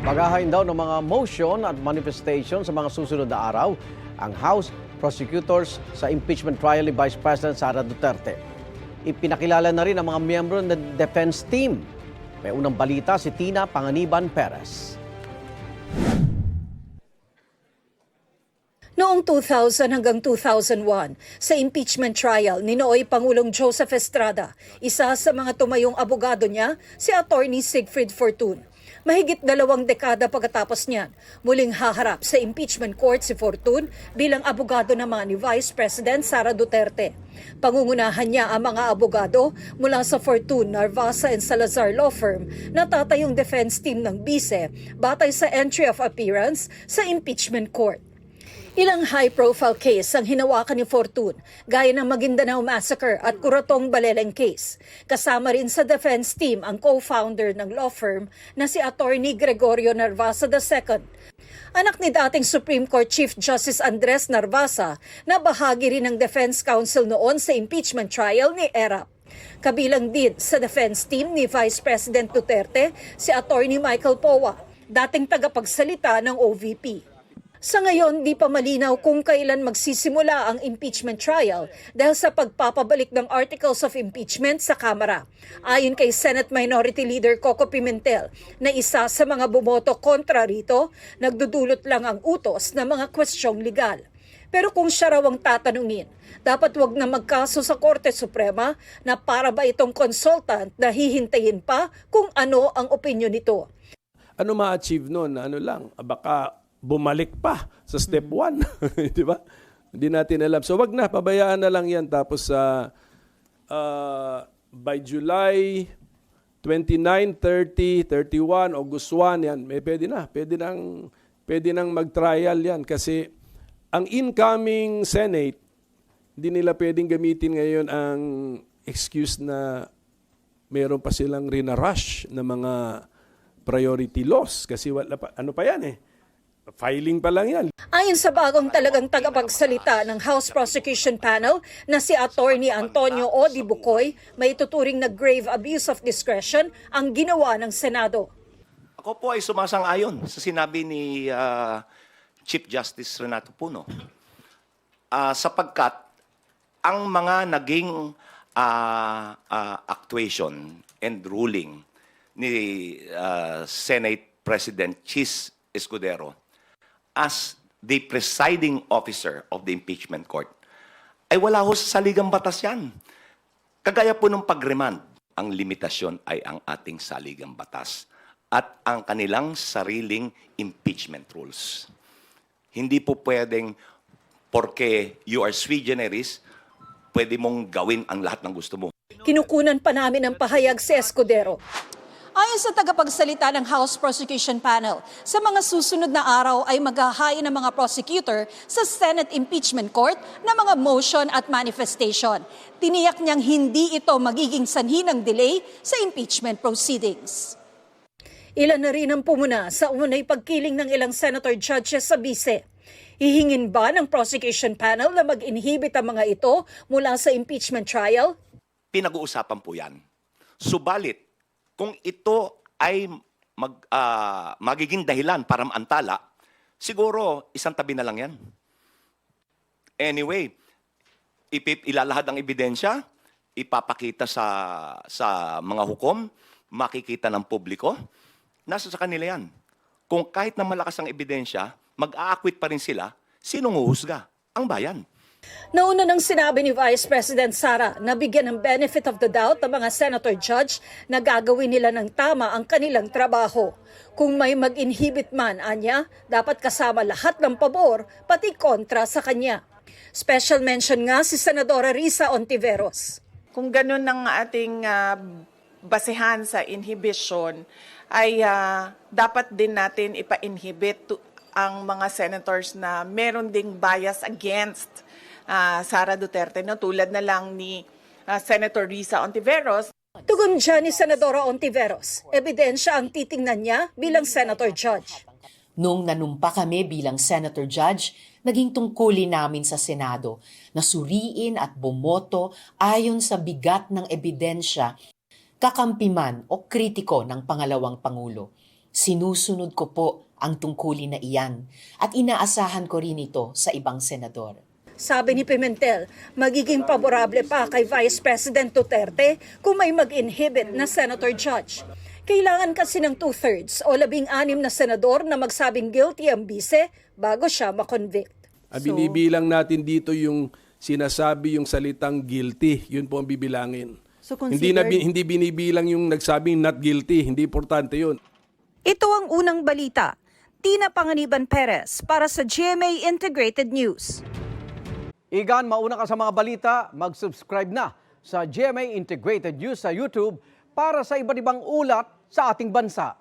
Paghahain daw ng mga motion at manifestation sa mga susunod na araw ang House prosecutors sa impeachment trial ni Vice President Sara Duterte. Ipinakilala na rin ang mga miyembro ng defense team. May unang balita si Tina Panganiban Perez. Noong 2000 hanggang 2001, sa impeachment trial ni Nooy Pangulong Joseph Estrada, isa sa mga tumayong abogado niya, si Attorney Sigfrid Fortun. Mahigit 2 dekada pagkatapos niyan, muling haharap sa impeachment court si Fortun bilang abogado naman ni Vice President Sara Duterte. Pangungunahan niya ang mga abogado mula sa Fortun, Narvasa and Salazar Law Firm na tatayong defense team ng bise batay sa entry of appearance sa impeachment court. Ilang high-profile case ang hinawakan ni Fortun, gaya ng Maguindanao Massacre at Curatong Baleleng case. Kasama rin sa defense team ang co-founder ng law firm na si Attorney Gregorio Narvasa II. Anak ni dating Supreme Court Chief Justice Andres Narvasa na bahagi rin ng defense counsel noon sa impeachment trial ni ERAP. Kabilang din sa defense team ni Vice President Duterte si Attorney Michael Powa, dating tagapagsalita ng OVP. Sa ngayon, di pa malinaw kung kailan magsisimula ang impeachment trial dahil sa pagpapabalik ng articles of impeachment sa Kamara. Ayon kay Senate Minority Leader Coco Pimentel na isa sa mga bumoto kontra rito, nagdudulot lang ang utos ng mga kwestyong legal. Pero kung siya raw ang tatanungin, dapat wag na magkaso sa Korte Suprema na para ba itong consultant na hihintayin pa kung ano ang opinyon nito. Ano ma-achieve nun? Ano lang, baka bumalik pa sa step 1, di ba? Hindi natin alam. So wag na, pabayaan na lang yan. Tapos by July 29, 30, 31, August 1, yan, may pwede na. Pwede nang mag-trial yan. Kasi ang incoming Senate, hindi nila pwedeng gamitin ngayon ang excuse na meron pa silang rinarush na mga priority laws. Kasi wala pa, ano pa yan eh? Filing pa lang yan. Ayon sa bagong talagang tagapagsalita ng House Prosecution Panel na si Attorney Antonio O. Di Bucoy, may tuturing na grave abuse of discretion ang ginawa ng Senado. Ako po ay sumasang-ayon sa sinabi ni Chief Justice Renato Puno sapagkat ang mga naging actuation and ruling ni Senate President Chis Escudero as the presiding officer of the impeachment court, ay wala ho sa saligang batas yan. Kagaya po ng pag-remand, ang limitasyon ay ang ating saligang batas at ang kanilang sariling impeachment rules. Hindi po pwedeng, porque you are sui generis, pwede mong gawin ang lahat ng gusto mo. Kinukunan pa namin ng pahayag si Escudero. Ayon sa tagapagsalita ng House Prosecution Panel, sa mga susunod na araw ay maghahain ng mga prosecutor sa Senate Impeachment Court na mga motion at manifestation. Tiniyak niyang hindi ito magiging sanhi ng delay sa impeachment proceedings. Ilan na rin ang pumuna sa unay pagkiling ng ilang senator judges sa bise. Hihingin ba ng prosecution panel na mag-inhibit ang mga ito mula sa impeachment trial? Pinag-uusapan po yan. Subalit, kung ito ay magiging dahilan para maantala, siguro isang tabi na lang yan. Anyway, ilalahad ang ebidensya, ipapakita sa mga hukom, makikita ng publiko, nasa sa kanila yan. Kung kahit na malakas ang ebidensya, mag-aakwit pa rin sila, sinong huhusga? Ang bayan. Nauna nang sinabi ni Vice President Sara na bigyan ng benefit of the doubt ang mga senator judge na gagawin nila ng tama ang kanilang trabaho. Kung may mag-inhibit man, anya, dapat kasama lahat ng pabor, pati kontra sa kanya. Special mention nga si Senadora Risa Ontiveros. Kung ganun ang ating basehan sa inhibition, ay dapat din natin ipa-inhibit ang mga senators na meron ding bias against Sara Duterte, no? Tulad na lang ni Senator Risa Ontiveros. Tugon dyan ni Senadora Ontiveros, ebidensya ang titingnan niya bilang senator judge. Noong nanumpa kami bilang senator judge, naging tungkulin namin sa Senado na suriin at bumoto ayon sa bigat ng ebidensya, kakampi man o kritiko ng pangalawang Pangulo. Sinusunod ko po ang tungkulin na iyan at inaasahan ko rin ito sa ibang senador. Sabi ni Pimentel, magiging paborable pa kay Vice President Duterte kung may mag-inhibit na senator judge. Kailangan kasi ng 2/3 o 16 na senador na magsabing guilty ang bise bago siya makonvict. Binibilang natin dito yung sinasabi yung salitang guilty. Yun po ang bibilangin. So Hindi binibilang yung nagsabing not guilty. Hindi importante yun. Ito ang unang balita. Tina Panganiban Perez para sa GMA Integrated News. Igan, mauna ka sa mga balita, mag-subscribe na sa GMA Integrated News sa YouTube para sa iba't ibang ulat sa ating bansa.